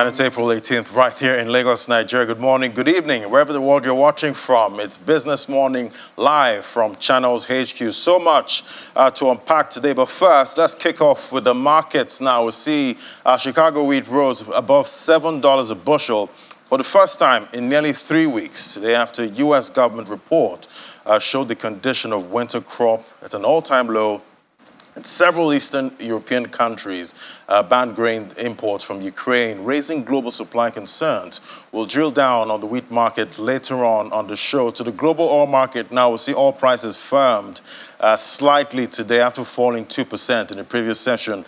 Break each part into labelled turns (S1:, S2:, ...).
S1: And it's April 18th, right here in Lagos, Nigeria. Good morning, good evening, wherever the world you're watching from. It's Business Morning live from Channels HQ. So much to unpack today. But first, let's kick off with the markets now. We see Chicago wheat rose above $7 a bushel for the first time in nearly 3 weeks. Today, after U.S. government report showed the condition of winter crop at an all-time low. And several Eastern European countries banned grain imports from Ukraine, raising global supply concerns. We'll drill down on the wheat market later on the show. To the global oil market now, we'll see oil prices firmed slightly today after falling 2% in the previous session.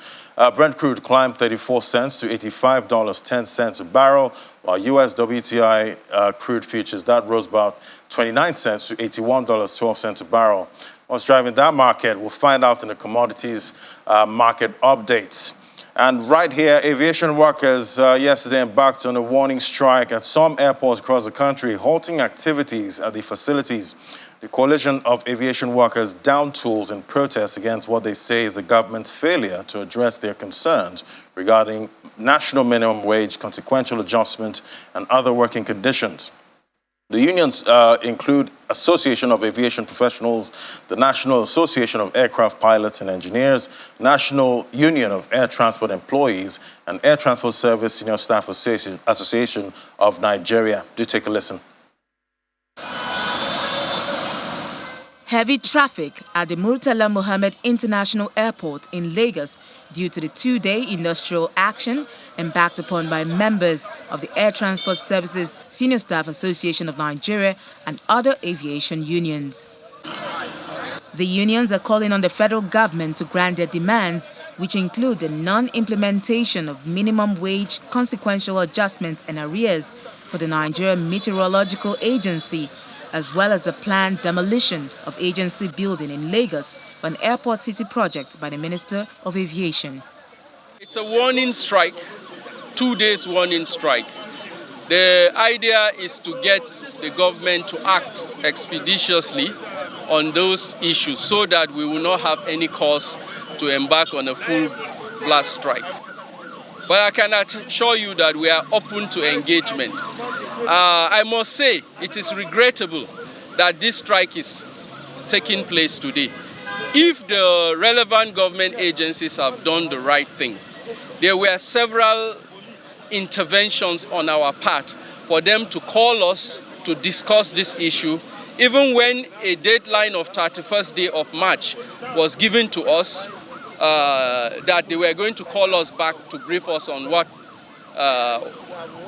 S1: Brent crude climbed 34 cents to $85.10 a barrel, while U.S. WTI crude futures, that rose about 29 cents to $81.12 a barrel. What's driving that market? We'll find out in the commodities market updates. And right here, aviation workers yesterday embarked on a warning strike at some airports across the country, halting activities at the facilities. The Coalition of Aviation Workers downed tools in protest against what they say is the government's failure to address their concerns regarding national minimum wage, consequential adjustment, and other working conditions. The unions include Association of Aviation Professionals, the National Association of Aircraft Pilots and Engineers, National Union of Air Transport Employees, and Air Transport Service Senior Staff Association of Nigeria. Do take a listen.
S2: Heavy traffic at the Murtala Mohammed International Airport in Lagos due to the two-day industrial action embarked upon by members of the Air Transport Services Senior Staff Association of Nigeria and other aviation unions. The unions are calling on the federal government to grant their demands, which include the non-implementation of minimum wage, consequential adjustments and arrears for the Nigeria Meteorological Agency, as well as the planned demolition of agency building in Lagos for an airport city project by the Minister of Aviation.
S3: It's a warning strike, 2 days warning strike. The idea is to get the government to act expeditiously on those issues so that we will not have any cause to embark on a full blast strike. But I can assure you that we are open to engagement. I must say it is regrettable that this strike is taking place today. If the relevant government agencies have done the right thing, there were several interventions on our part for them to call us to discuss this issue, even when a deadline of 31st day of March was given to us, that they were going to call us back to brief us on what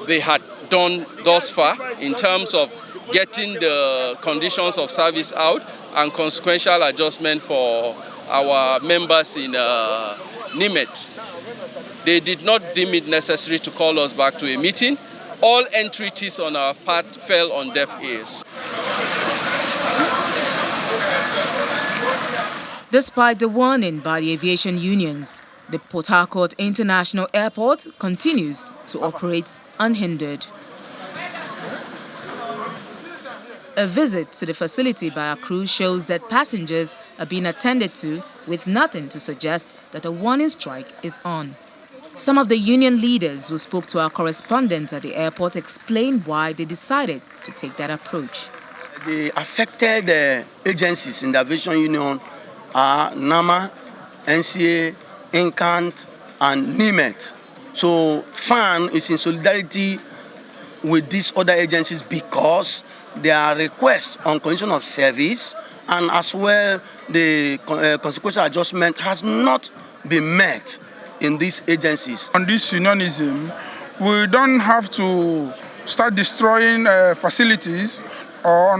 S3: they had done thus far in terms of getting the conditions of service out and consequential adjustment for our members in NIMET. They did not deem it necessary to call us back to a meeting. All entreaties on our part fell on deaf ears.
S2: Despite the warning by the aviation unions, the Port Harcourt International Airport continues to operate unhindered. A visit to the facility by a crew shows that passengers are being attended to with nothing to suggest that a warning strike is on. Some of the union leaders who spoke to our correspondent at the airport explained why they decided to take that approach.
S4: The affected agencies in the aviation union are NAMA, NCA, INCANT, and NIMET. So FAN is in solidarity with these other agencies because their request on condition of service and as well the consequential adjustment has not been met in these agencies.
S5: On this unionism, we don't have to start destroying facilities or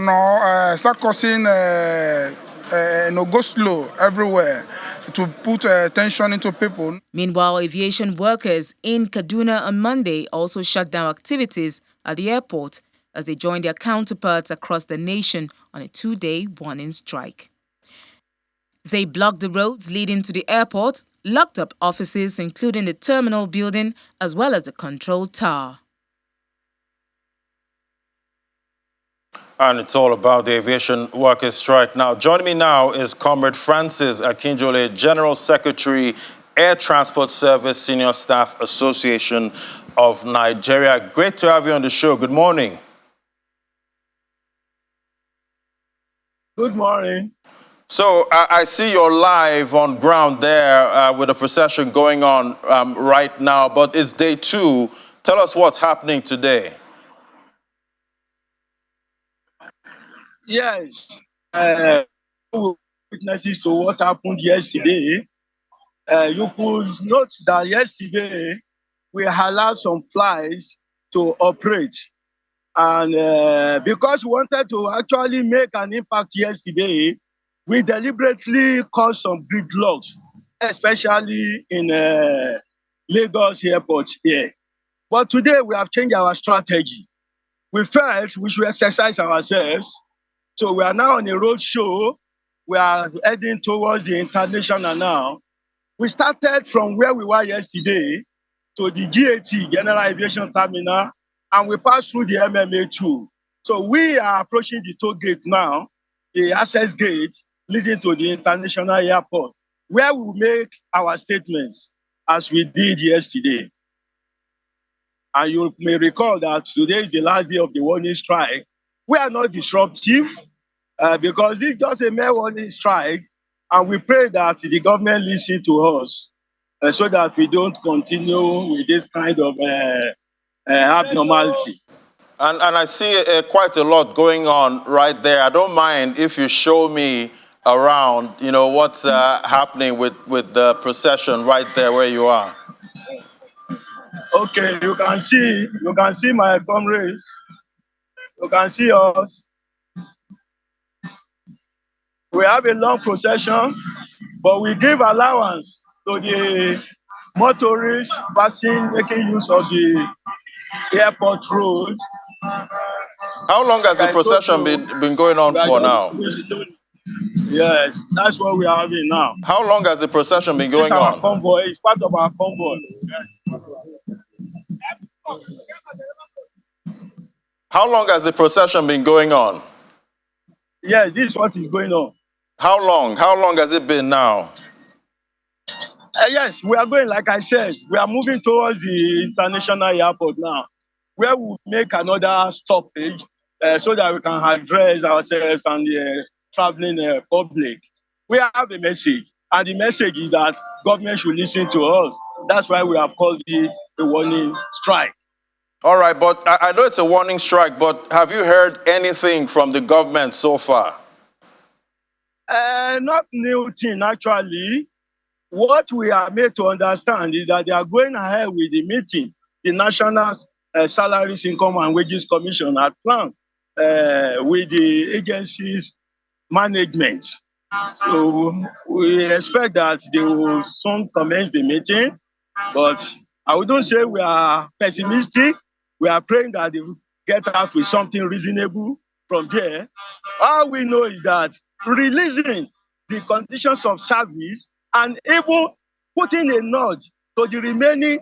S5: start causing go slow everywhere to put tension into people.
S2: Meanwhile, aviation workers in Kaduna on Monday also shut down activities at the airport as they joined their counterparts across the nation on a 2-day warning strike. They blocked the roads leading to the airport, locked up offices including the terminal building as well as the control tower.
S1: And it's all about the aviation workers' strike. Now, joining me now is Comrade Francis Akinjole, General Secretary Air Transport Service Senior Staff Association of Nigeria. Great to have you on the show. Good morning.
S6: Good morning.
S1: So I see you're live on ground there with a procession going on right now, but it's day 2. Tell us what's happening today.
S6: Yes, witnesses to what happened yesterday. You could note that yesterday we allowed some flights to operate. And because we wanted to actually make an impact yesterday, we deliberately caused some gridlocks, especially in Lagos airport here. But today we have changed our strategy. We felt we should exercise ourselves. So we are now on a road show. We are heading towards the international now. We started from where we were yesterday to the GAT, General Aviation Terminal, and we passed through the MMA2. So we are approaching the toll gate now, the access gate leading to the international airport, where we will make our statements as we did yesterday. And you may recall that today is the last day of the warning strike. We are not disruptive because it's just a mere warning strike. And we pray that the government listen to us so that we don't continue with this kind of abnormality.
S1: And I see quite a lot going on right there. I don't mind if you show me around, you know, what's happening with the procession right there where you are.
S6: Okay, you can see my comrades. You can see us. We have a long procession, but we give allowance to the motorists passing, making use of the airport road.
S1: How long has the procession been going on for now?
S6: Yes, that's what we are having now.
S1: How long has the procession been going
S6: It's our
S1: on?
S6: convoy. It's part of our convoy.
S1: How long has the procession been going on?
S6: Yes, this is what is going on.
S1: How long? How long has it been now?
S6: Yes, we are going, like I said, we are moving towards the international airport now, where we'll make another stoppage so that we can address ourselves and the traveling public. We have a message, and the message is that government should listen to us. That's why we have called it a warning strike.
S1: All right, but I know it's a warning strike, but have you heard anything from the government so far?
S6: Not new thing, actually. What we are made to understand is that they are going ahead with the meeting. The National Salaries, Income and Wages Commission had planned with the agency's management. So we expect that they will soon commence the meeting, but I wouldn't say we are pessimistic. We are praying that they will get out with something reasonable from there. All we know is that releasing the conditions of service and even putting a nod to the remaining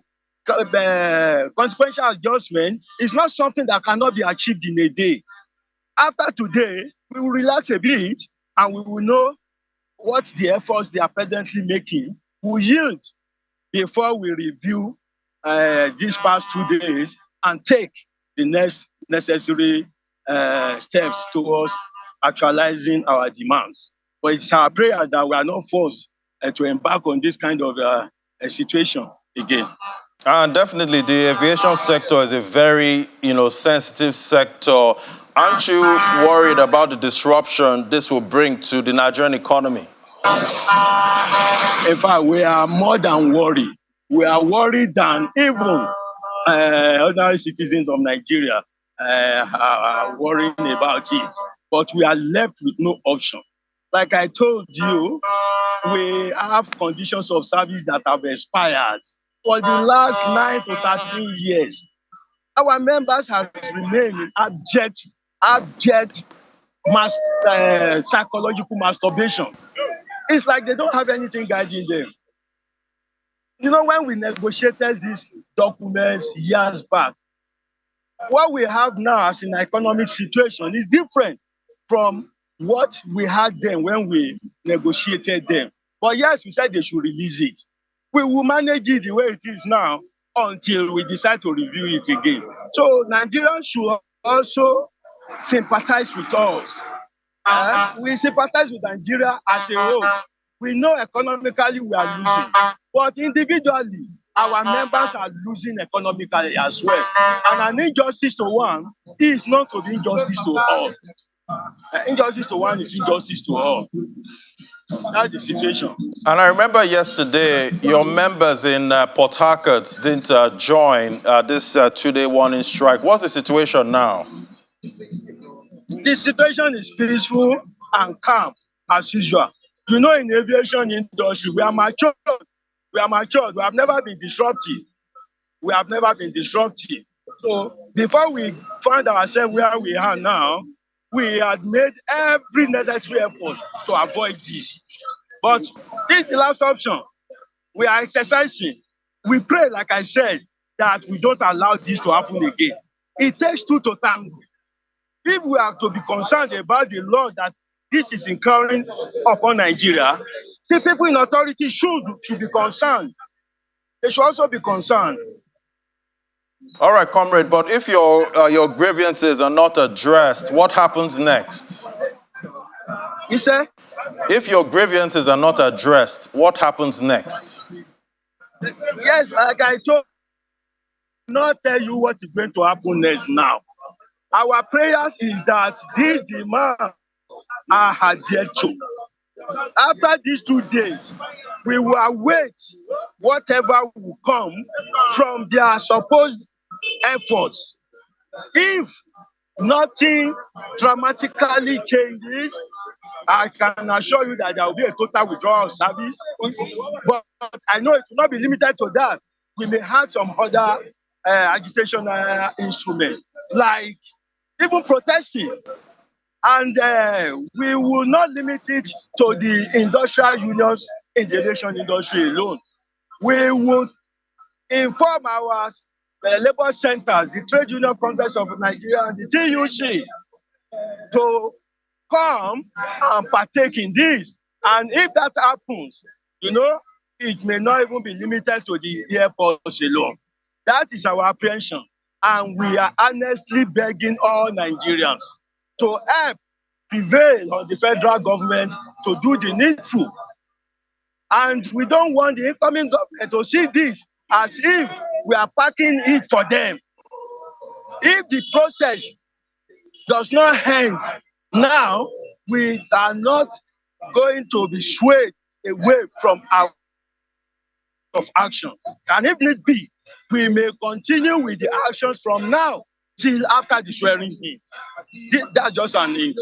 S6: consequential adjustment is not something that cannot be achieved in a day. After today, we will relax a bit and we will know what the efforts they are presently making will yield before we review these past 2 days and take the next necessary steps towards actualizing our demands. But it's our prayer that we are not forced to embark on this kind of situation again.
S1: And definitely, the aviation sector is a very, sensitive sector. Aren't you worried about the disruption this will bring to the Nigerian economy?
S6: In fact, we are more than worried. We are worried than even ordinary citizens of Nigeria are worrying about it. But we are left with no option. Like I told you, we have conditions of service that have expired for the last 9 to 13 years. Our members have remained in abject psychological masturbation. It's like they don't have anything guiding them. You know, when we negotiated these documents years back, what we have now as an economic situation is different from what we had then when we negotiated them. But yes, we said they should release it. We will manage it the way it is now until we decide to review it again. So Nigerians should also sympathize with us. We sympathize with Nigeria as a whole. We know economically we are losing, but individually, our members are losing economically as well. And an injustice to one is not to be injustice to all. Injustice to one is injustice to all. That's the situation.
S1: And I remember yesterday, your members in Port Harcourt didn't join this two-day warning strike. What's the situation now?
S6: The situation is peaceful and calm as usual. You know, in the aviation industry, we are matured. We are matured. We have never been disruptive. We have never been disruptive. So before we find ourselves where we are now, we had made every necessary effort to avoid this. But this is the last option. We are exercising. We pray, like I said, that we don't allow this to happen again. It takes two to tango. If we are to be concerned about the law that this is incurring upon Nigeria, the people in authority should be concerned. They should also be concerned.
S1: All right, comrade, but if your grievances are not addressed, what happens next?
S6: You say?
S1: If your grievances are not addressed, what happens next?
S6: Yes, like I told you, not tell you what is going to happen next now. Our prayers is that these demands are adhered to. After these 2 days, we will await whatever will come from their supposed efforts. If nothing dramatically changes, I can assure you that there will be a total withdrawal of service. But I know it will not be limited to that. We may have some other agitation instruments, like even protesting. And we will not limit it to the industrial unions in the aviation industry alone. We will inform our labor centers, the Trade Union Congress of Nigeria and the TUC to come and partake in this. And if that happens, you know, it may not even be limited to the airports alone. That is our apprehension. And we are honestly begging all Nigerians to help prevail on the federal government to do the needful. And we don't want the incoming government to see this as if we are packing it for them. If the process does not end now, we are not going to be swayed away from our of action. And if need be, we may continue with the actions from now till after the swearing in. That's just an hint.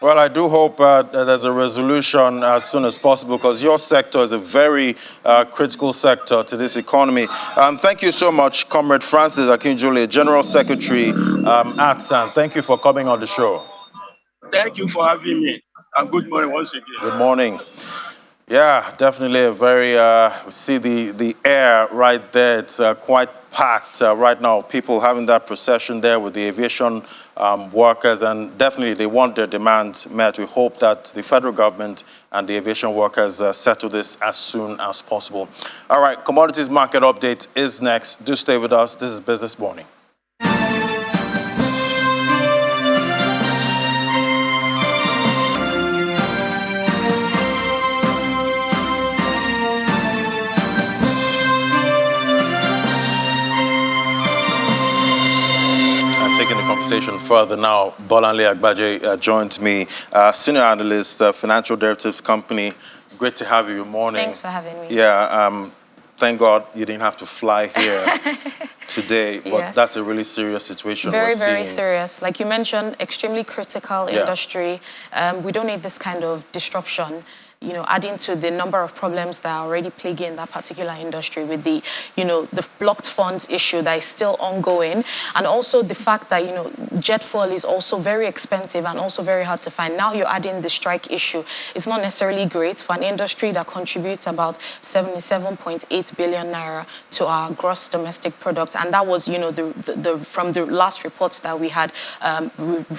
S1: Well, I do hope that there's a resolution as soon as possible, because your sector is a very critical sector to this economy. Thank you so much, Comrade Francis Akinjule, General Secretary at SAN. Thank you for coming on the show.
S6: Thank you for having me, and good morning once again.
S1: Good morning. Yeah, definitely a very, see the air right there. It's quite packed right now. People having that procession there with the aviation workers, and definitely they want their demands met. We hope that the federal government and the aviation workers settle this as soon as possible. All right, commodities market update is next. Do stay with us. This is Business Morning. Conversation further now. Bolanle Agbaje joins me, senior analyst, financial derivatives company. Great to have you. Good morning.
S7: Thanks for having me.
S1: Yeah, thank God you didn't have to fly here today, but
S7: yes.
S1: That's a really serious situation.
S7: Very serious. Like you mentioned, extremely critical industry. We don't need this kind of disruption, you know, adding to the number of problems that are already plaguing that particular industry with the, you know, the blocked funds issue that is still ongoing. And also the fact that, you know, jet fuel is also very expensive and also very hard to find. Now you're adding the strike issue. It's not necessarily great for an industry that contributes about 77.8 billion naira to our gross domestic product. And that was, you know, from the last reports that we had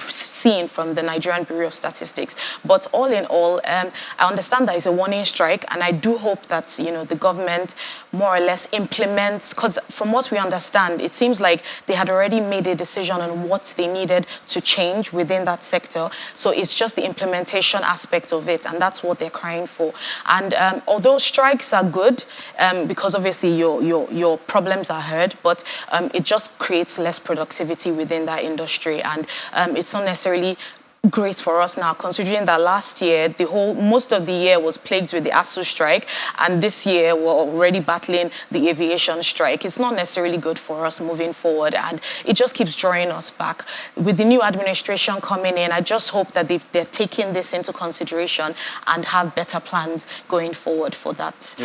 S7: seen from the Nigerian Bureau of Statistics. But all in all, I understand understand that it's a warning strike, and I do hope that, the government more or less implements, because from what we understand, it seems like they had already made a decision on what they needed to change within that sector. So it's just the implementation aspect of it, and that's what they're crying for. And although strikes are good, because obviously your problems are heard, but it just creates less productivity within that industry, and it's not necessarily great for us now, considering that last year most of the year was plagued with the ASU strike, and this year we're already battling the aviation strike. It's not necessarily good for us moving forward, and it just keeps drawing us back. With the new administration coming in, I just hope that they're taking this into consideration and have better plans going forward for that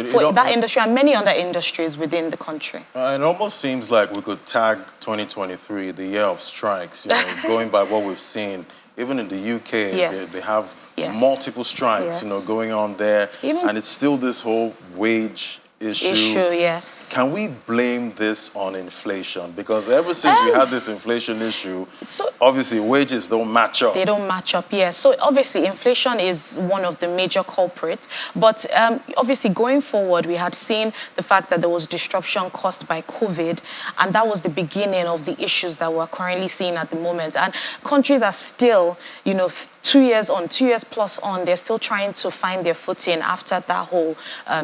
S7: industry and many other industries within the country.
S1: It almost seems like we could tag 2023 the year of strikes, going by what we've seen. Even in the UK, they have multiple strikes, going on there. And it's still this whole wage issue. Yes. Can we blame this on inflation? Because ever since we had this inflation issue, obviously wages don't match up.
S7: They don't match up, yes. So obviously inflation is one of the major culprits. But obviously going forward, we had seen the fact that there was disruption caused by COVID. And that was the beginning of the issues that we're currently seeing at the moment. And countries are still, 2 years on, 2 years plus on, they're still trying to find their footing after that whole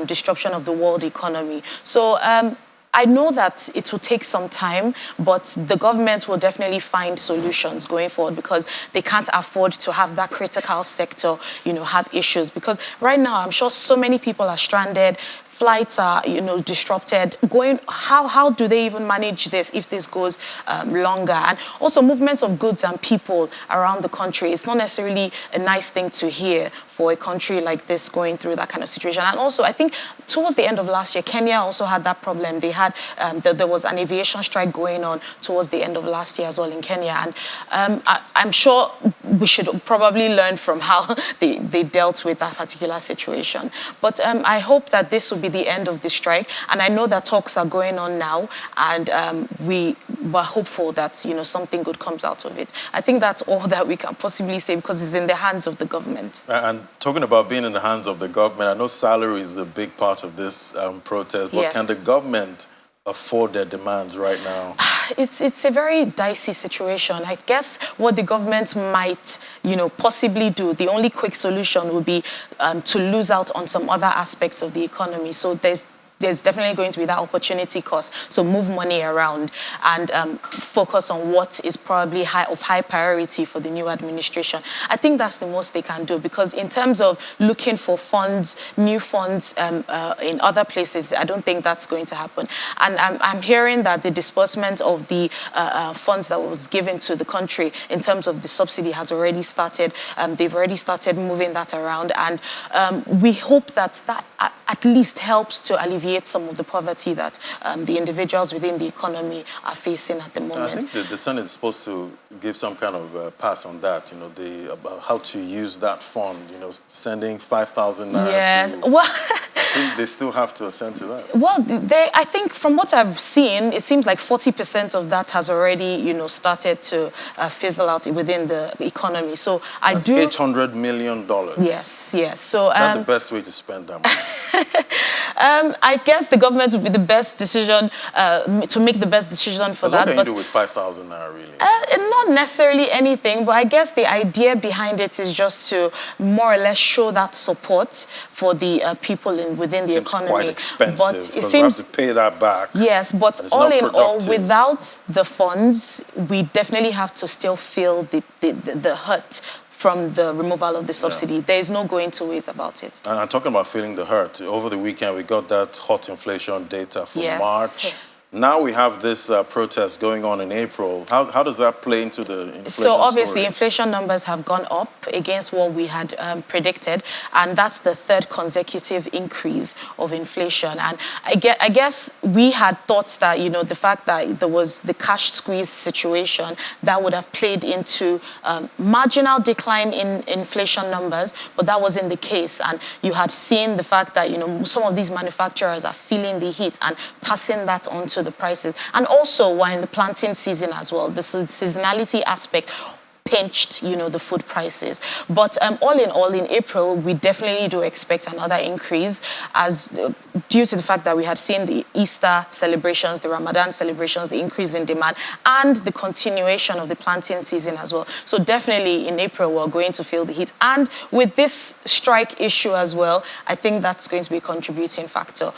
S7: disruption of the world economy. So I know that it will take some time, but the government will definitely find solutions going forward, because they can't afford to have that critical sector, have issues. Because right now, I'm sure so many people are stranded. Flights are, disrupted. How do they even manage this if this goes longer? And also movements of goods and people around the country. It's not necessarily a nice thing to hear for a country like this going through that kind of situation. And also, I think towards the end of last year, Kenya also had that problem. They had, there was an aviation strike going on towards the end of last year as well in Kenya. And I'm sure we should probably learn from how they dealt with that particular situation. But I hope that this will be the end of the strike. And I know that talks are going on now, and we were hopeful that, something good comes out of it. I think that's all that we can possibly say, because it's in the hands of the government.
S1: And talking about being in the hands of the government, I know salary is a big part of this protest, but can the government afford their demands right now?
S7: It's a very dicey situation. I guess what the government might, possibly do, the only quick solution would be to lose out on some other aspects of the economy. So there's definitely going to be that opportunity cost. So move money around and focus on what is probably of high priority for the new administration. I think that's the most they can do, because in terms of looking for funds, new funds in other places, I don't think that's going to happen. And I'm hearing that the disbursement of the funds that was given to the country in terms of the subsidy has already started. They've already started moving that around. And we hope that at least helps to alleviate some of the poverty that the individuals within the economy are facing at the moment.
S1: I think the Senate is supposed to give some kind of pass on that, about how to use that fund, sending 5,000 naira.
S7: Yes, well,
S1: I think they still have to assent to that.
S7: Well, I think from what I've seen, it seems like 40% of that has already, started to fizzle out within the economy. So
S1: That's $800 million.
S7: Yes. So
S1: is that the best way to spend that money?
S7: I guess the government would be the best decision to make the best decision for that.
S1: What can you do with 5,000 naira, really?
S7: Not necessarily anything, but I guess the idea behind it is just to more or less show that support for the people within the economy.
S1: Quite expensive, because we have to pay that back.
S7: Yes, but all in all, without the funds, we definitely have to still feel the hurt from the removal of the subsidy. Yeah. There is no going two ways about it.
S1: And I'm talking about feeling the hurt. Over the weekend, we got that hot inflation data for March. Now we have this protest going on in April. How does that play into the inflation
S7: So obviously,
S1: story?
S7: Inflation numbers have gone up against what we had predicted, and that's the third consecutive increase of inflation. And I guess we had thought that, the fact that there was the cash squeeze situation, that would have played into marginal decline in inflation numbers, but that wasn't the case. And you had seen the fact that, some of these manufacturers are feeling the heat and passing that on to the prices. And also, we're in the planting season as well. The seasonality aspect pinched, the food prices. But all in all, in April, we definitely do expect another increase as due to the fact that we had seen the Easter celebrations, the Ramadan celebrations, the increase in demand, and the continuation of the planting season as well. So definitely in April, we're going to feel the heat. And with this strike issue as well, I think that's going to be a contributing factor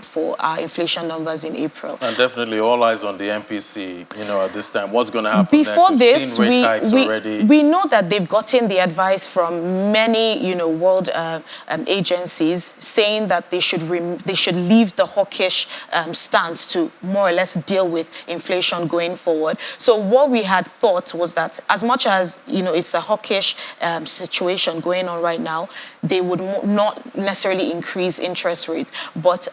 S7: for our inflation numbers in April.
S1: And definitely all eyes on the MPC, at this time. What's going to happen
S7: Before
S1: next?
S7: We've
S1: seen rate hikes already.
S7: We know that they've gotten the advice from many, world agencies saying that they should leave the hawkish stance to more or less deal with inflation going forward. So what we had thought was that as much as, it's a hawkish situation going on right now, they would not necessarily increase interest rates, but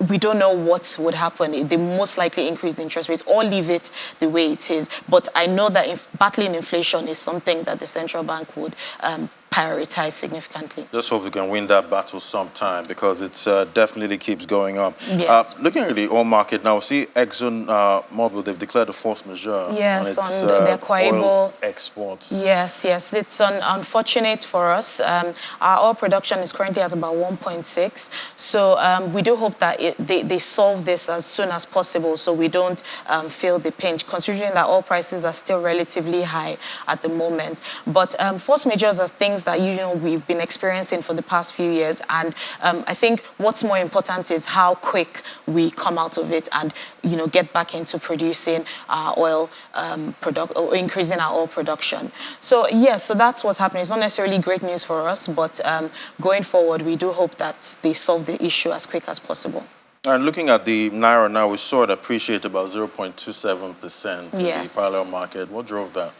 S7: we don't know what would happen. They most likely increase the interest rates or leave it the way it is. But I know that battling inflation is something that the central bank would prioritize significantly.
S1: Just hope we can win that battle sometime because it definitely keeps going on.
S7: Yes.
S1: Looking at the oil market now, see Exxon Mobil, they've declared a force majeure on its
S7: their
S1: oil exports.
S7: Yes. It's unfortunate for us. Our oil production is currently at about 1.6. So we do hope that they solve this as soon as possible so we don't feel the pinch, considering that oil prices are still relatively high at the moment. But force majeures are things that we've been experiencing for the past few years, and I think what's more important is how quick we come out of it and get back into producing our oil or increasing our oil production. So yes, so that's what's happening. It's not necessarily great news for us, but going forward, we do hope that they solve the issue as quick as possible.
S1: And looking at the Naira now, we saw it appreciate about 0.27% in the parallel market. What drove that?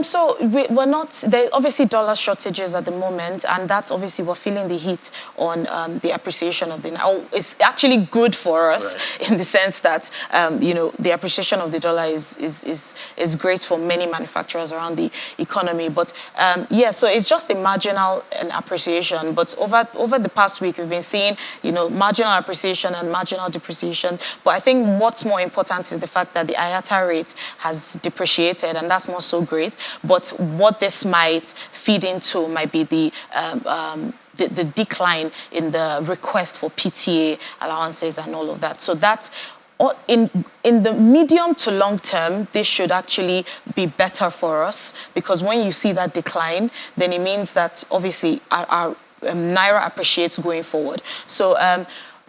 S7: So we're not, there obviously dollar shortages at the moment, and that's obviously we're feeling the heat on the appreciation of the Naira. It's actually good for us in the sense that, the appreciation of the dollar is great for many manufacturers around the economy. But so it's just a marginal appreciation. But over the past week, we've been seeing, marginal appreciation and marginal depreciation. But I think what's more important is the fact that the IATA rate has depreciated, and that's not so great. But what this might feed into might be the decline in the request for PTA allowances and all of that. So that's in the medium to long term, this should actually be better for us, because when you see that decline, then it means that obviously our Naira appreciates going forward. So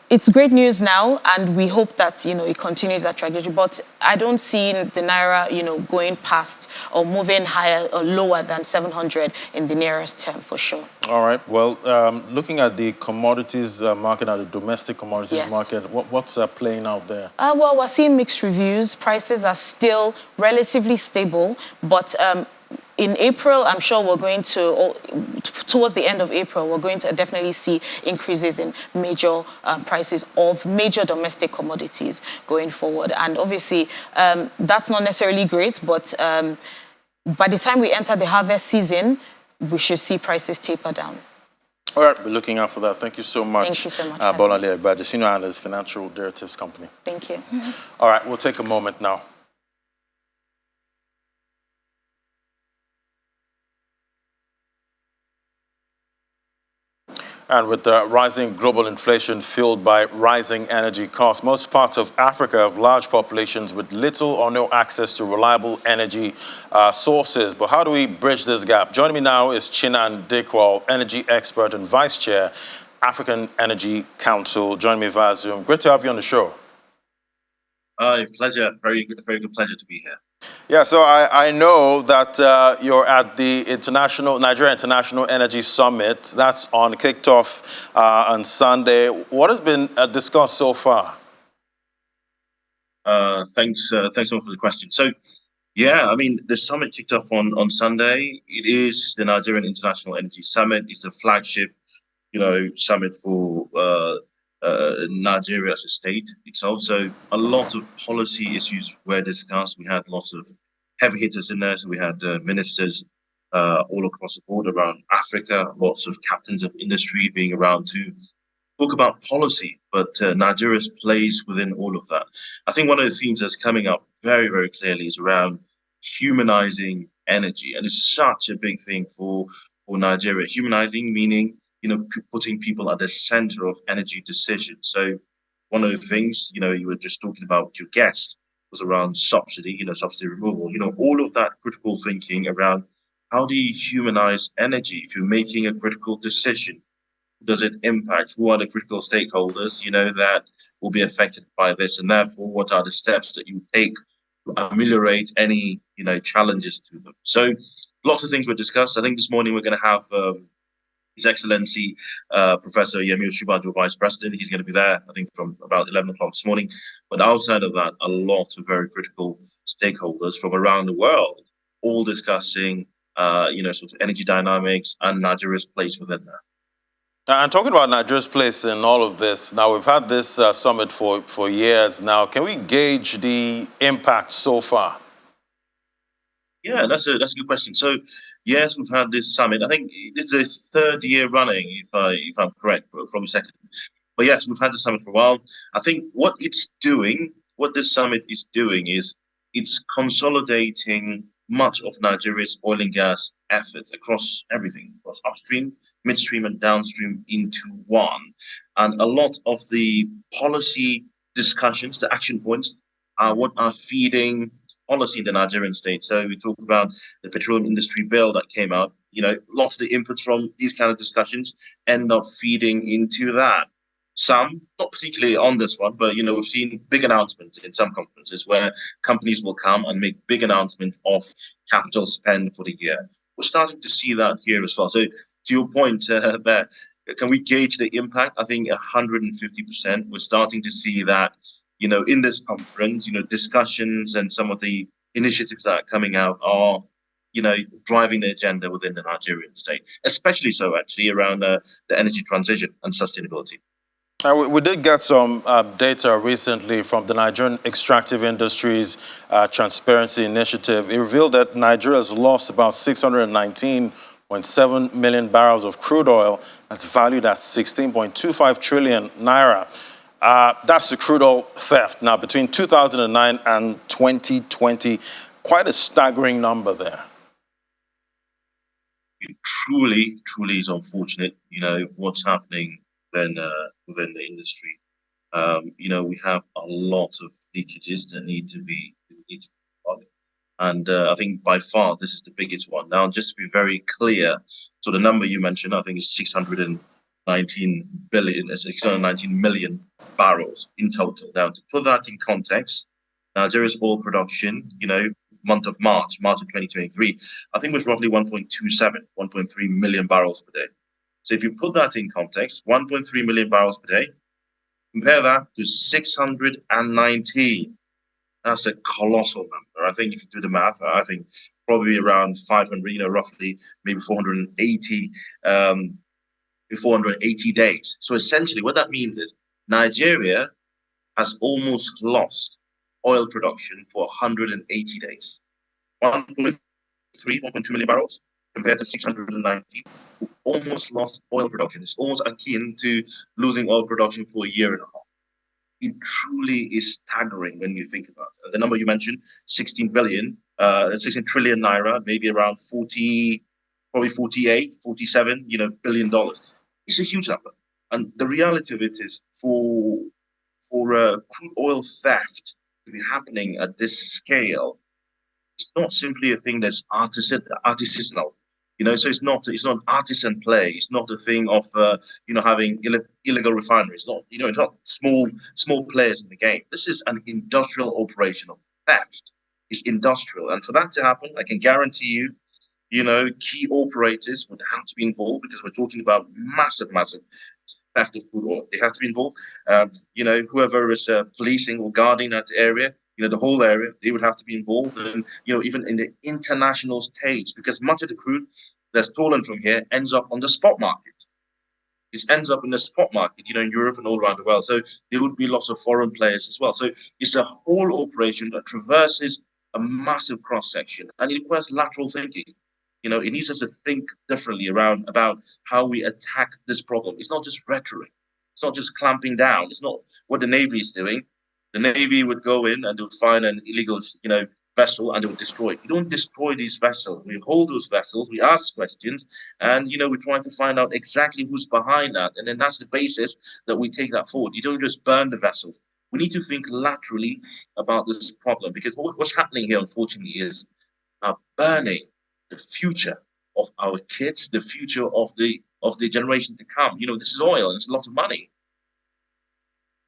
S7: it's great news now, and we hope that, it continues that trajectory. But I don't see the Naira, going past or moving higher or lower than 700 in the nearest term, for sure.
S1: All right. Well, looking at the commodities market, at the domestic commodities market, what's playing out there?
S7: Well, we're seeing mixed reviews. Prices are still relatively stable, but in April, I'm sure we're going to, towards the end of April, we're going to definitely see increases in major prices of major domestic commodities going forward. And obviously, that's not necessarily great, but by the time we enter the harvest season, we should see prices taper down.
S1: All right, we're looking out for that. Thank you so much.
S7: Thank you so much.
S1: Bolanle Agbaje, Senior Analyst, Financial Derivatives Company.
S7: Thank you.
S1: All right, we'll take a moment now. And with the rising global inflation fueled by rising energy costs, most parts of Africa have large populations with little or no access to reliable energy sources. But how do we bridge this gap? Joining me now is Chinan Dekwal, energy expert and vice chair, African Energy Council. Join me via Zoom. Great to have you on the show.
S8: Pleasure. Very good pleasure to be here.
S1: Yeah, so I know that you're at the Nigeria International Energy Summit. That's kicked off on Sunday. What has been discussed so far?
S8: Thanks all for the question. So, yeah, I mean, the summit kicked off on Sunday. It is the Nigerian International Energy Summit. It's the flagship, summit for Nigeria as a state. It's also a lot of policy issues were discussed. We had lots of heavy hitters in there. So we had ministers all across the board around Africa, lots of captains of industry being around to talk about policy, but Nigeria's place within all of that. I think one of the themes that's coming up very, very clearly is around humanizing energy. And it's such a big thing for Nigeria. Humanizing, meaning, putting people at the center of energy decisions. So one of the things, you were just talking about with your guest was around subsidy, subsidy removal, all of that critical thinking around how do you humanize energy if you're making a critical decision? Does it impact? Who are the critical stakeholders, that will be affected by this? And therefore, what are the steps that you take to ameliorate any, challenges to them? So lots of things were discussed. I think this morning we're going to have His Excellency Professor Yemi Osinbajo, Vice President. He's going to be there, I think, from about 11 o'clock this morning. But outside of that, a lot of very critical stakeholders from around the world, all discussing, sort of energy dynamics and Nigeria's place within that.
S1: And talking about Nigeria's place in all of this, now we've had this summit for years now. Can we gauge the impact so far?
S8: Yeah, that's a good question. So, yes, we've had this summit. I think it's the third year running, if I'm correct, probably second. But yes, we've had the summit for a while. I think what this summit is doing is it's consolidating much of Nigeria's oil and gas efforts across everything, across upstream, midstream, and downstream into one. And a lot of the policy discussions, the action points, are what are feeding policy in the Nigerian state. So we talked about the petroleum industry bill that came out. Lots of the inputs from these kind of discussions end up feeding into that. Some, not particularly on this one, but we've seen big announcements in some conferences where companies will come and make big announcements of capital spend for the year. We're starting to see that here as well. So to your point there, can we gauge the impact? I think 150%. We're starting to see that in this conference, discussions and some of the initiatives that are coming out are, driving the agenda within the Nigerian state, especially so actually around the energy transition and sustainability.
S1: We did get some data recently from the Nigerian Extractive Industries Transparency Initiative. It revealed that Nigeria has lost about 619.7 million barrels of crude oil that's valued at 16.25 trillion naira. That's the crude oil theft. Now, between 2009 and 2020, quite a staggering number there.
S8: It truly is unfortunate, what's happening within the industry. We have a lot of leakages that need to be plugged. And I think by far this is the biggest one. Now, just to be very clear, so the number you mentioned, I think is 619 million barrels in total. Now, to put that in context, Nigeria's oil production, month of March of 2023, I think was roughly 1.3 million barrels per day. So if you put that in context, 1.3 million barrels per day, compare that to 619. That's a colossal number. I think if you do the math, I think probably around 500, roughly maybe 480 days. So essentially what that means is Nigeria has almost lost oil production for 180 days. 1.2 million barrels compared to 619. We almost lost oil production. It's almost akin to losing oil production for a year and a half. It truly is staggering when you think about it. The number you mentioned, 16 trillion naira, maybe around 40, probably 48, 47, billion dollars. It's a huge number. And the reality of it is for crude oil theft to be happening at this scale, it's not simply a thing that's artisanal. So it's not artisan play. It's not a thing of having illegal refineries. It's not small players in the game. This is an industrial operation of theft. It's industrial, and for that to happen, I can guarantee you, key operators would have to be involved because we're talking about massive theft of crude oil. They have to be involved. Whoever is policing or guarding that area, the whole area, they would have to be involved. And, even in the international stage, because much of the crude that's stolen from here ends up on the spot market. It ends up in the spot market, in Europe and all around the world. So there would be lots of foreign players as well. So it's a whole operation that traverses a massive cross-section, and it requires lateral thinking. It needs us to think differently about how we attack this problem. It's not just rhetoric. It's not just clamping down. It's not what the Navy is doing. The Navy would go in and they would find an illegal, vessel and they will destroy it. You don't destroy these vessels. We hold those vessels, we ask questions, and we try to find out exactly who's behind that. And then that's the basis that we take that forward. You don't just burn the vessels. We need to think laterally about this problem, because what's happening here, unfortunately, is burning the future of our kids, the future of the generation to come. This is oil, and it's a lot of money.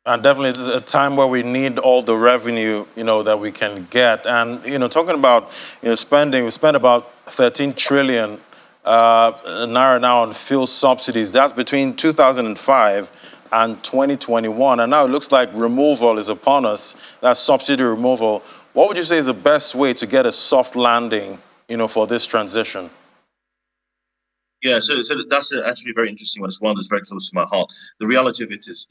S1: And definitely, this is a time where we need all the revenue, that we can get. And, talking about, spending, we spent about 13 trillion naira now on fuel subsidies. That's between 2005 and 2021. And now it looks like removal is upon us, that subsidy removal. What would you say is the best way to get a soft landing, for this transition?
S8: Yeah, so that's actually a very interesting one. It's one that's very close to my heart. The reality of it is,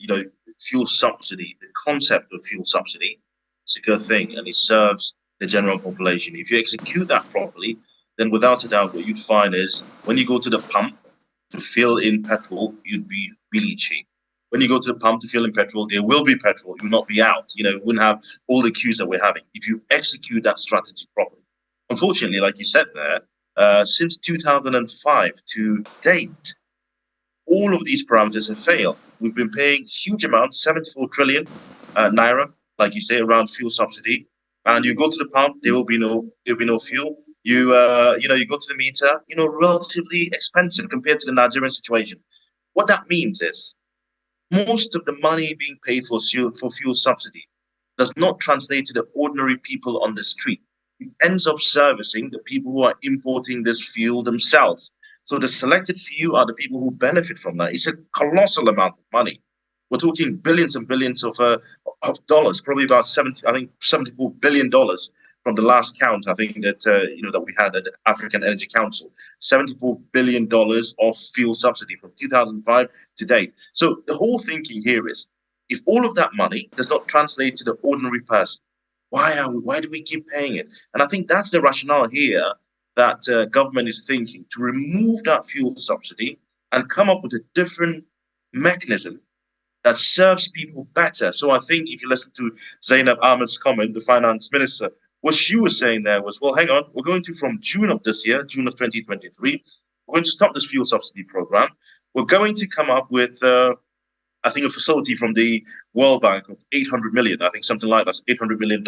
S8: fuel subsidy, the concept of fuel subsidy, it's a good thing, and it serves the general population. If you execute that properly, then without a doubt, what you'd find is when you go to the pump to fill in petrol, you'd be really cheap. When you go to the pump to fill in petrol, there will be petrol. You will not be out. You wouldn't have all the queues that we're having if you execute that strategy properly. Unfortunately, like you said there, since 2005 to date, all of these parameters have failed. We've been paying huge amounts, 74 trillion naira, like you say, around fuel subsidy. And you go to the pump, there will be no fuel. You go to the meter, relatively expensive compared to the Nigerian situation. What that means is most of the money being paid for fuel subsidy does not translate to the ordinary people on the street. It ends up servicing the people who are importing this fuel themselves. So the selected few are the people who benefit from that. It's a colossal amount of money. We're talking billions and billions of dollars, probably about $74 billion from the last count. I think that that we had at the African Energy Council, $74 billion of fuel subsidy from 2005 to date. So the whole thinking here is, if all of that money does not translate to the ordinary person, why do we keep paying it? And I think that's the rationale here that government is thinking, to remove that fuel subsidy and come up with a different mechanism that serves people better. So I think if you listen to Zainab Ahmed's comment, the finance minister, what she was saying there was, well, hang on, we're going to, from June of this year, June of 2023, we're going to stop this fuel subsidy program. We're going to come up with I think a facility from the World Bank of 800 million, I think something like that's $800 million.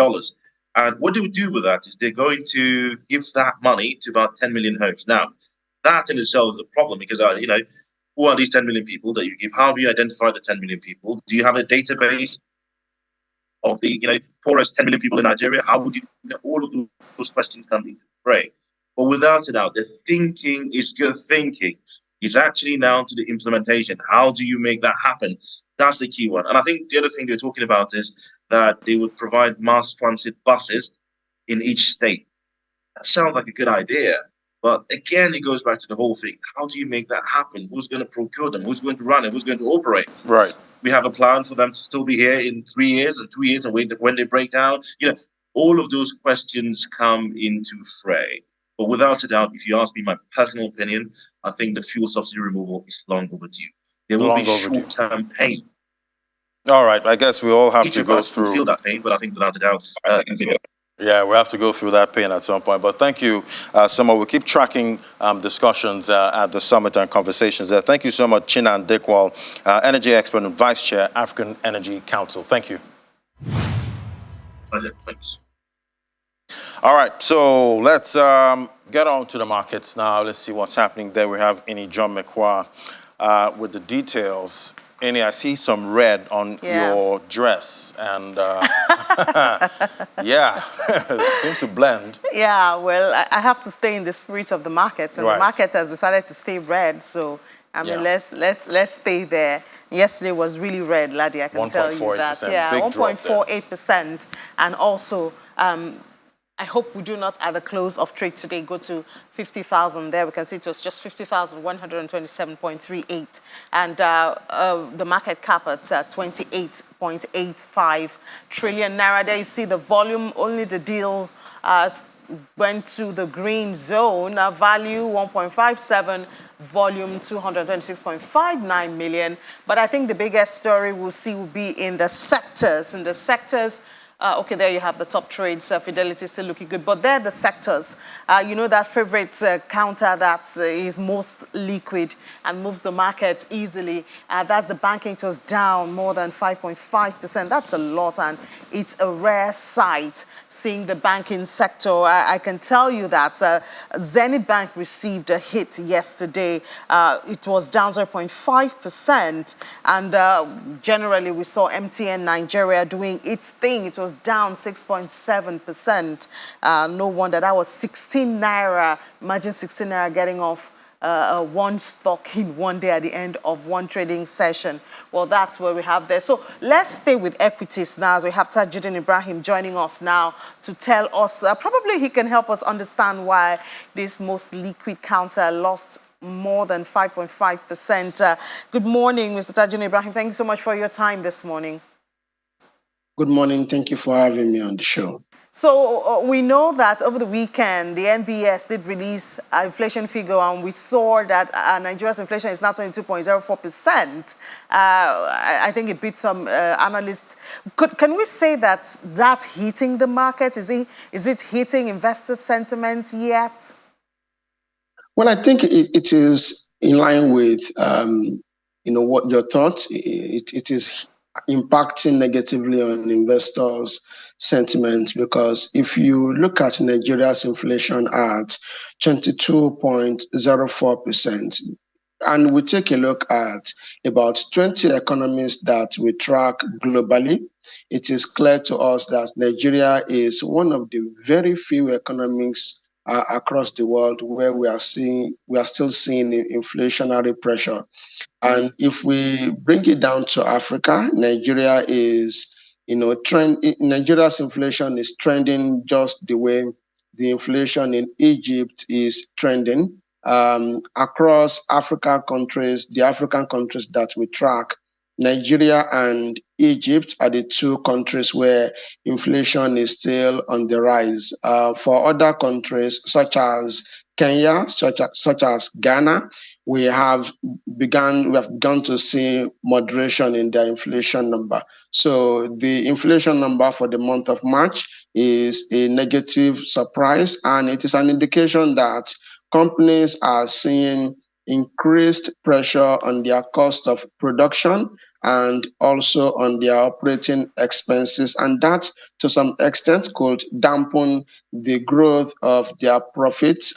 S8: And what they would do with that is they're going to give that money to about 10 million homes. Now, that in itself is a problem because, who are these 10 million people that you give? How have you identified the 10 million people? Do you have a database of the, poorest 10 million people in Nigeria? How would you, all of those questions come into play? But without a doubt, the thinking is good thinking. It's actually now to the implementation. How do you make that happen? That's the key one. And I think the other thing they're talking about is that they would provide mass transit buses in each state. That sounds like a good idea. But again, it goes back to the whole thing. How do you make that happen? Who's going to procure them? Who's going to run it? Who's going to operate?
S1: Right.
S8: We have a plan for them to still be here in 3 years and 2 years, and when they break down. All of those questions come into fray. But without a doubt, if you ask me my personal opinion, I think the fuel subsidy removal is long overdue. There will be short-term pain.
S1: All right, I guess we all have to go through.
S8: Feel that pain, but I think without a doubt,
S1: yeah, we have to go through that pain at some point. But thank you so much. We'll keep tracking discussions at the summit and conversations there. Thank you so much, Chinan Dikwal, energy expert and vice chair, African Energy Council. Thank you.
S8: Pleasure. Thanks.
S1: All right, so let's get on to the markets now. Let's see what's happening there. We have John McQuarrie with the details. I see some red on your dress, and yeah, it seems to blend.
S9: Yeah, well, I have to stay in the spirit of the market, and
S1: right.
S9: The market has decided to stay red, so I mean, let's stay there. Yesterday was really red, Ladi, I can tell you that. Yeah, 1.48%, and also I hope we do not, at the close of trade today, go to 50,000 there. We can see it was just 50,127.38. And the market cap at 28.85 trillion naira. There you see the volume, only the deal went to the green zone. Value 1.57, volume 226.59 million. But I think the biggest story we'll see will be in the sectors. In the sectors, Okay, there you have the top trades. Fidelity still looking good, but they're the sectors. You know, that favorite counter that is most liquid and moves the market easily. That's the banking. It was down more than 5.5%. That's a lot, and it's a rare sight seeing the banking sector. I can tell you that Zenith Bank received a hit yesterday. It was down 0.5%, and generally we saw MTN Nigeria doing its thing. It was down 6.7%. No wonder. That was 16 naira. Imagine 16 naira getting off one stock in one day at the end of one trading session. Well, that's where we have there. So let's stay with equities now, as we have Tajuddin Ibrahim joining us now to tell us, probably he can help us understand why this most liquid counter lost more than 5.5%. Good morning, Mr. Tajuddin Ibrahim. Thank you so much for your time this morning.
S10: Good morning. Thank you for having me on the show.
S9: So we know that over the weekend, the NBS did release an inflation figure, and we saw that Nigeria's inflation is now 22.04%. I think it beat some analysts. Can we say that that's hitting the market? Is it hitting investor sentiments yet?
S10: Well, I think it is in line with, what your thought. It is impacting negatively on investors' sentiment, because if you look at Nigeria's inflation at 22.04%, and we take a look at about 20 economies that we track globally, it is clear to us that Nigeria is one of the very few economies across the world where we are still seeing inflationary pressure. And if we bring it down to Africa, Nigeria is, Nigeria's inflation is trending just the way the inflation in Egypt is trending. Across African countries, the African countries that we track, Nigeria and Egypt are the two countries where inflation is still on the rise. For other countries, such as Kenya, such as Ghana, we have begun to see moderation in their inflation number. So the inflation number for the month of March is a negative surprise, and it is an indication that companies are seeing increased pressure on their cost of production and also on their operating expenses, and that to some extent could dampen the growth of their profits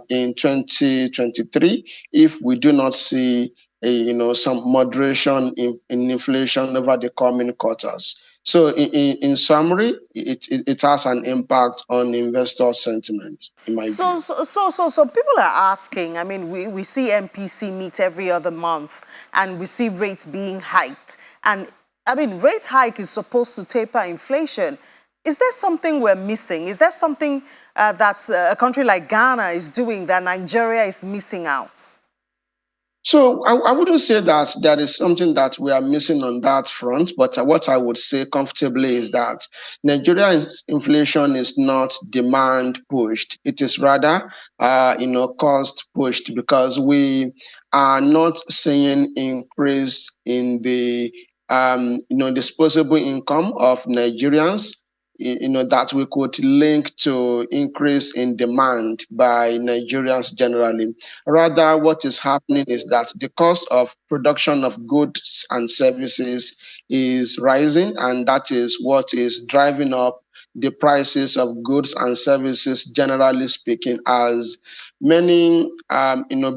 S10: in 2023 if we do not see some moderation in inflation over the coming quarters. So in summary, it has an impact on investor sentiment, in my view.
S9: So people are asking, I mean, we see MPC meet every other month, and we see rates being hiked. And I mean, rate hike is supposed to taper inflation. Is there something we're missing? Is there something that a country like Ghana is doing that Nigeria is missing out?
S10: So I wouldn't say that there is something that we are missing on that front, but what I would say comfortably is that Nigeria's inflation is not demand pushed. It is rather, cost pushed, because we are not seeing increase in the, disposable income of Nigerians, that we could link to increase in demand by Nigerians generally. Rather, what is happening is that the cost of production of goods and services is rising, and that is what is driving up the prices of goods and services, generally speaking, as many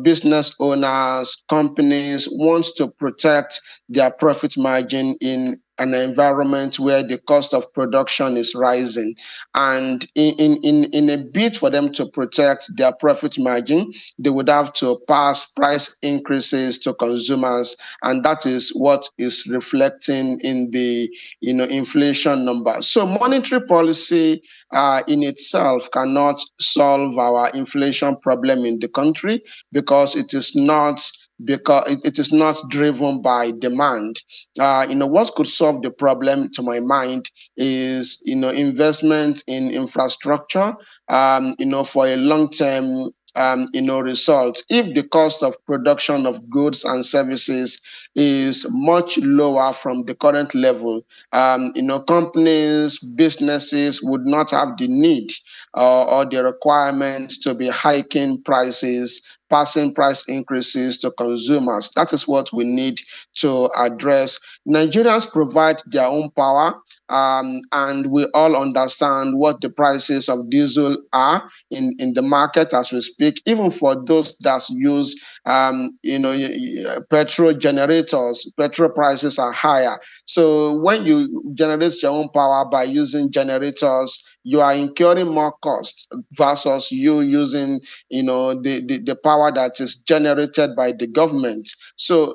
S10: business owners, companies want to protect their profit margin in an environment where the cost of production is rising. And in a bid for them to protect their profit margin, they would have to pass price increases to consumers. And that is what is reflecting in the inflation number. So monetary policy in itself cannot solve our inflation problem in the country, because it is not driven by demand. What could solve the problem, to my mind, is investment in infrastructure, for a long-term result. If the cost of production of goods and services is much lower from the current level, companies, businesses would not have the need or the requirements to be hiking prices, passing price increases to consumers. That is what we need to address. Nigerians provide their own power, and we all understand what the prices of diesel are in the market as we speak. Even for those that use, petrol generators, petrol prices are higher. So when you generate your own power by using generators, you are incurring more cost versus you using, the power that is generated by the government. So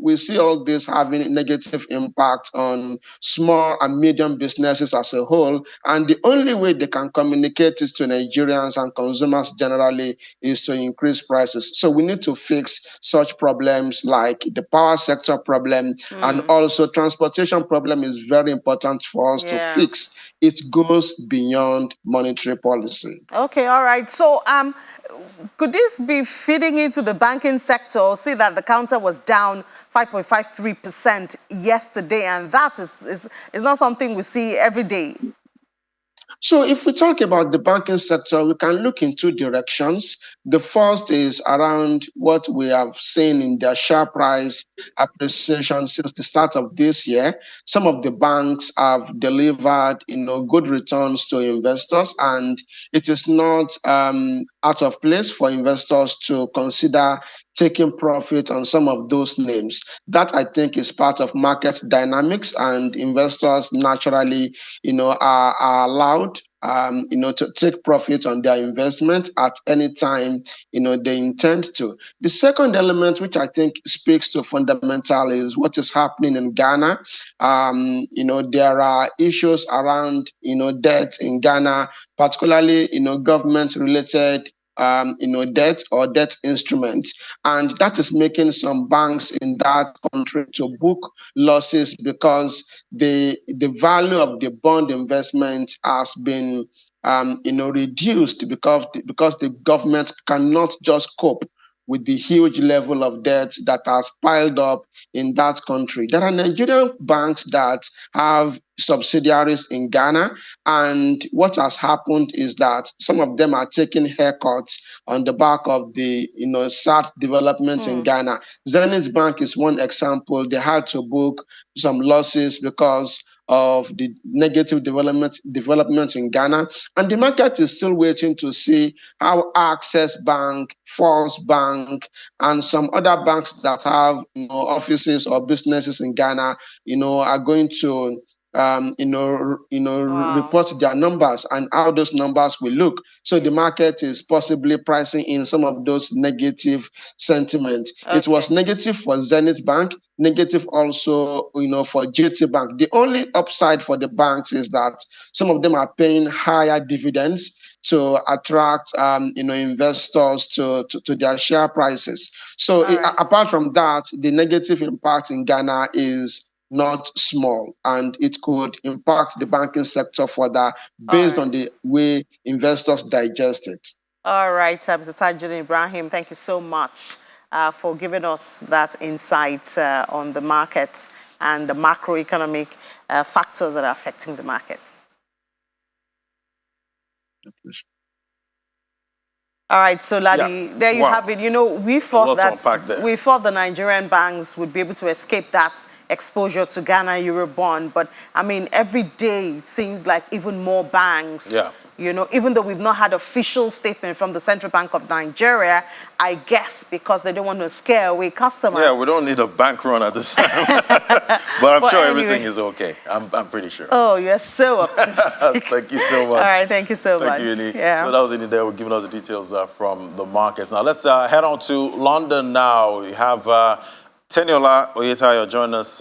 S10: we see all this having negative impact on small and medium businesses as a whole. And the only way they can communicate this to Nigerians and consumers generally is to increase prices. So we need to fix such problems like the power sector problem, and also transportation problem is very important for us to fix. It goes beyond monetary policy.
S9: Okay, all right. So could this be feeding into the banking sector? See that the counter was down 5.53% yesterday, and that is not something we see every day.
S10: So if we talk about the banking sector, we can look in two directions. The first is around what we have seen in their share price appreciation since the start of this year. Some of the banks have delivered, good returns to investors, and it is not out of place for investors to consider taking profit on some of those names. That, I think, is part of market dynamics, and investors naturally, are allowed, to take profit on their investment at any time, they intend to. The second element, which I think speaks to fundamental, is what is happening in Ghana. There are issues around, debt in Ghana, particularly, government-related debt or debt instruments, and that is making some banks in that country to book losses because the value of the bond investment has been reduced because the government cannot just cope with the huge level of debt that has piled up in that country. There are Nigerian banks that have subsidiaries in Ghana, and what has happened is that some of them are taking haircuts on the back of the sad development in Ghana. Zenith Bank is one example. They had to book some losses because of the negative development in Ghana, and the market is still waiting to see how Access Bank, First Bank, and some other banks that have offices or businesses in Ghana, are going to report their numbers and how those numbers will look. So the market is possibly pricing in some of those negative sentiment. Okay. It was negative for Zenith Bank, negative also, for GT Bank. The only upside for the banks is that some of them are paying higher dividends to attract, investors to their share prices. So apart from that, the negative impact in Ghana is not small, and it could impact the banking sector further based on the way investors digest it.
S9: All right, Mr. Tajuddin Ibrahim, thank you so much for giving us that insight on the market and the macroeconomic factors that are affecting the market. All right, so Ladi, there you have it. We thought the Nigerian banks would be able to escape that exposure to Ghana Eurobond, but I mean, every day it seems like even more banks. Yeah. Even though we've not had official statement from the Central Bank of Nigeria, I guess because they don't want to scare away customers.
S1: Yeah, we don't need a bank run at this time. But I'm sure everything is okay. I'm pretty sure.
S9: Oh, you're so optimistic.
S1: Thank you so much.
S9: All right, thank you so much.
S1: Thank you, Uni. Yeah. So that was Uni there giving us the details from the markets. Now let's head on to London now. We have Teniola Oyetayo join us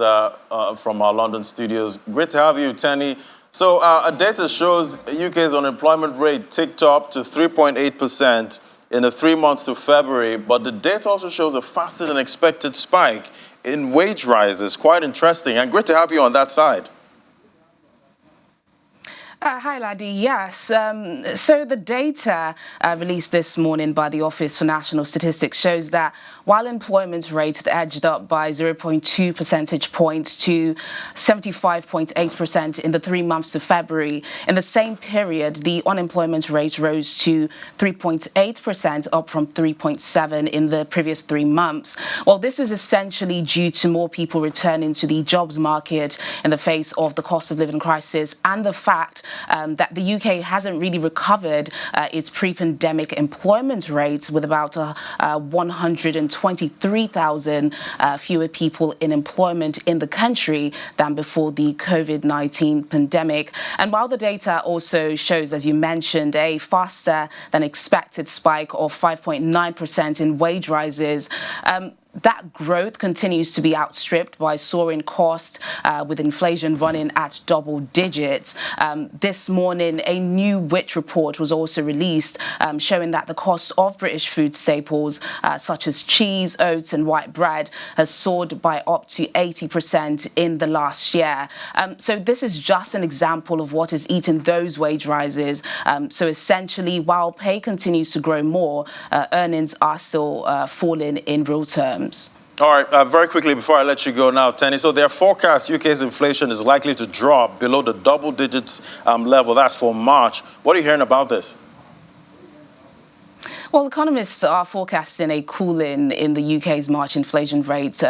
S1: from our London studios. Great to have you, Tenny. So data shows UK's unemployment rate ticked up to 3.8% in the 3 months to February, but the data also shows a faster than expected spike in wage rises. Quite interesting, and great to have you on that side.
S11: Hi, Laddie. Yes. So the data released this morning by the Office for National Statistics shows that while employment rate edged up by 0.2 percentage points to 75.8% in the 3 months to February, in the same period, the unemployment rate rose to 3.8%, up from 3.7% in the previous 3 months. Well, this is essentially due to more people returning to the jobs market in the face of the cost of living crisis and the fact that the UK hasn't really recovered its pre-pandemic employment rates, with about 123,000 fewer people in employment in the country than before the COVID-19 pandemic. And while the data also shows, as you mentioned, a faster than expected spike of 5.9% in wage rises, that growth continues to be outstripped by soaring costs, with inflation running at double digits. This morning, a new WIT report was also released, showing that the cost of British food staples, such as cheese, oats and white bread, has soared by up to 80% in the last year. So this is just an example of what is eating those wage rises. So essentially, while pay continues to grow more, earnings are still falling in real terms.
S1: All right, very quickly before I let you go now, Tenny. So their forecast, UK's inflation is likely to drop below the double digits level. That's for March. What are you hearing about this?
S11: Well, economists are forecasting a cooling in the UK's March inflation rate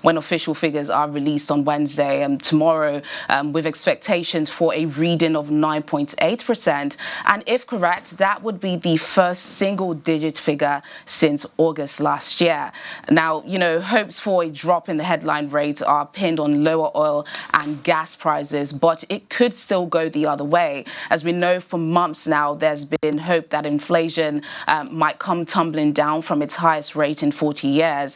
S11: when official figures are released on Wednesday and tomorrow, with expectations for a reading of 9.8%. And if correct, that would be the first single-digit figure since August last year. Now, hopes for a drop in the headline rate are pinned on lower oil and gas prices, but it could still go the other way. As we know, for months now, there's been hope that inflation might come tumbling down from its highest rate in 40 years.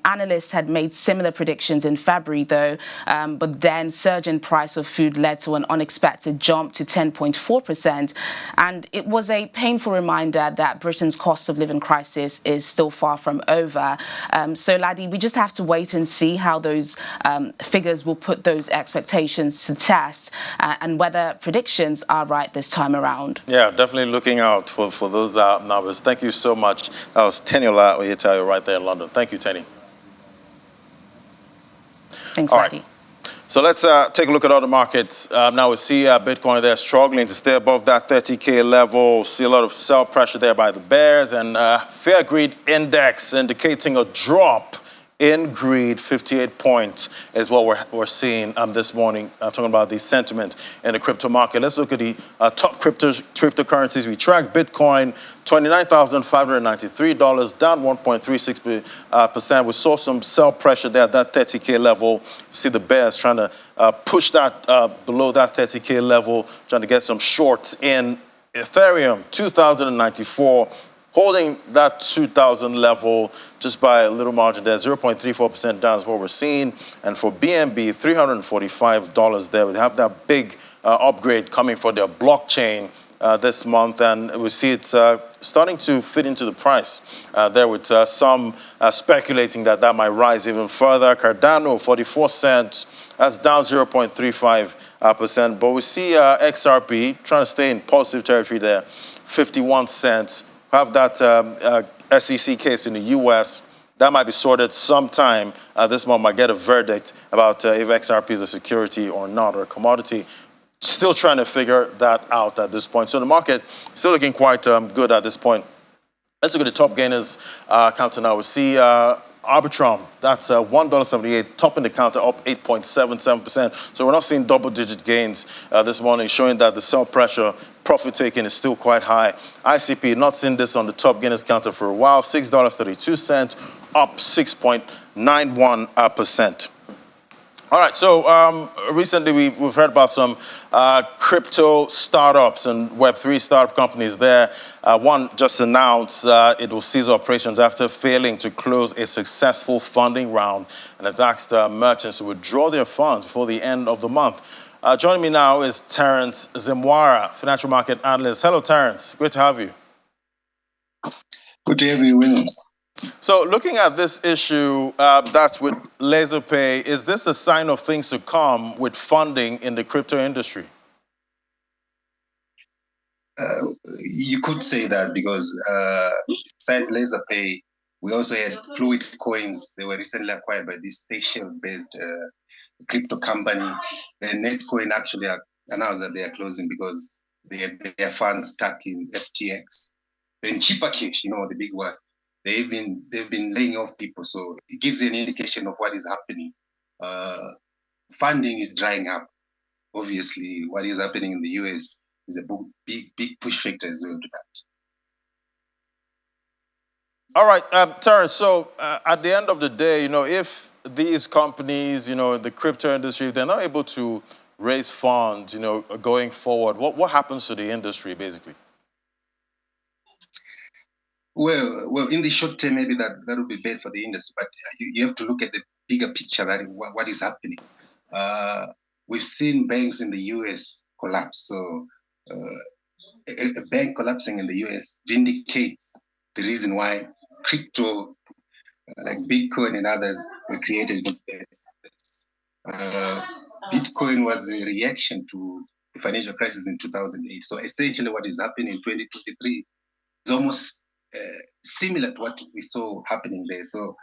S11: Analysts had made similar predictions in February, though, but then surge in price of food led to an unexpected jump to 10.4%. And it was a painful reminder that Britain's cost of living crisis is still far from over. So, Laddie, we just have to wait and see how those figures will put those expectations to test and whether predictions are right this time around.
S1: Yeah, definitely looking out for those numbers. Thank you so much. That was Tenny Oyetayo right there in London. Thank you, Tenny.
S11: Thanks, Laddie.
S1: So let's take a look at other markets. Now we see Bitcoin there struggling to stay above that 30K level. See a lot of sell pressure there by the bears, and Fair Greed Index indicating a drop in greed. 58 points is what we're seeing this morning, talking about the sentiment in the crypto market. Let's look at the top cryptocurrencies. We track Bitcoin, $29,593, down 1.36%. We saw some sell pressure there at that 30K level. See the bears trying to push that below that 30K level, trying to get some shorts in. Ethereum, 2,094. Holding that 2,000 level just by a little margin there, 0.34% down is what we're seeing. And for BNB, $345 there. We have that big upgrade coming for their blockchain this month, and we see it's starting to fit into the price there, with some speculating that might rise even further. Cardano, 44 cents. That's down 0.35%. But we see XRP trying to stay in positive territory there, 51 cents. Have that SEC case in the U.S. That might be sorted sometime this month. Might get a verdict about if XRP is a security or not, or a commodity. Still trying to figure that out at this point. So the market still looking quite good at this point. Let's look at the top gainers counter now. We see Arbitrum, that's $1.78, topping the counter, up 8.77%. So we're not seeing double-digit gains this morning, showing that the sell pressure, profit taking is still quite high. ICP, not seen this on the top gainers counter for a while, $6.32, up 6.91%. All right, so recently we've heard about some crypto startups and Web3 startup companies there. One just announced it will cease operations after failing to close a successful funding round, and has asked merchants to withdraw their funds before the end of the month. Joining me now is Terence Zimwara, financial market analyst. Hello, Terence. Great to have you.
S12: Good to have you, Williams.
S1: So looking at this issue that's with LaserPay, is this a sign of things to come with funding in the crypto industry?
S12: You could say that because besides laser pay, we also had fluid coins. They were recently acquired by this Seychelles-based crypto company. The next coin actually announced that they are closing because they had their funds stuck in FTX. Then cheaper cash, the big one. They've been laying off people, so it gives you an indication of what is happening. Funding is drying up. Obviously, what is happening in the US is a big push factor as well to that.
S1: All right, Terrence, so at the end of the day, if these companies, the crypto industry, they're not able to raise funds, going forward, what happens to the industry, basically?
S12: Well, in the short term, maybe that would be bad for the industry, but you have to look at the bigger picture, that what is happening. We've seen banks in the US collapse. So a bank collapsing in the US vindicates the reason why crypto, like Bitcoin and others, were created in the first place. Bitcoin was a reaction to the financial crisis in 2008. So essentially what is happening in 2023 is almost similar to what we saw happening there. So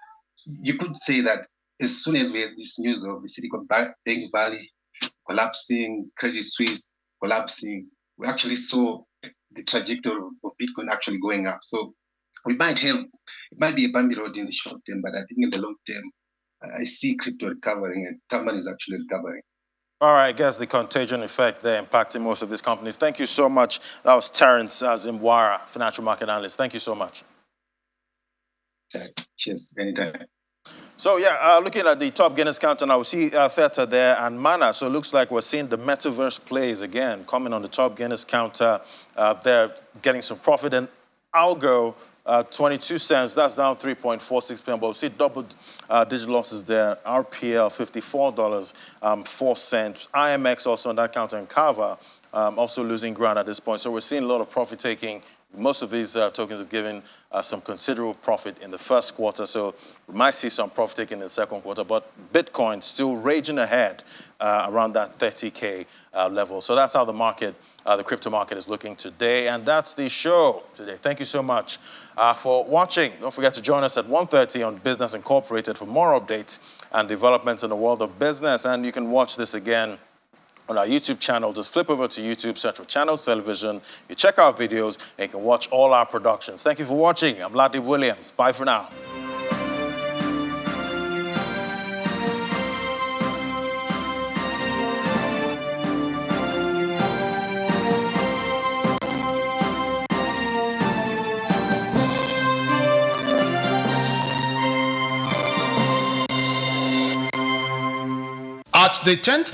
S12: you could say that as soon as we had this news of the Silicon Valley collapsing, Credit Suisse collapsing, we actually saw the trajectory of Bitcoin actually going up. So it might be a bumpy road in the short term, but I think in the long term, I see crypto recovering and companies actually recovering.
S1: All right, I guess the contagion effect there impacting most of these companies. Thank you so much. That was Terrence Zimwara, financial market analyst. Thank you so much.
S12: Cheers, anytime.
S1: So yeah, looking at the top gainers counter now, we see Theta there and Mana. So it looks like we're seeing the metaverse plays again coming on the top gainers counter. They're getting some profit. And Algo, 22 cents, that's down 3.46 p.m. But we see double-digit losses there. RPL, $54.04. IMX also on that counter, and Kava also losing ground at this point. So we're seeing a lot of profit taking. Most of these tokens have given some considerable profit in the first quarter, so we might see some profit taking in the second quarter, but Bitcoin still raging ahead around that 30K level. So that's how the market, the crypto market is looking today, and that's the show today. Thank you so much for watching. Don't forget to join us at 1:30 on Business Incorporated for more updates and developments in the world of business, and you can watch this again on our YouTube channel. Just flip over to YouTube, search for Channels Television. You check our videos, and you can watch all our productions. Thank you for watching. I'm Ladi Williams. Bye for now.
S13: At the 10th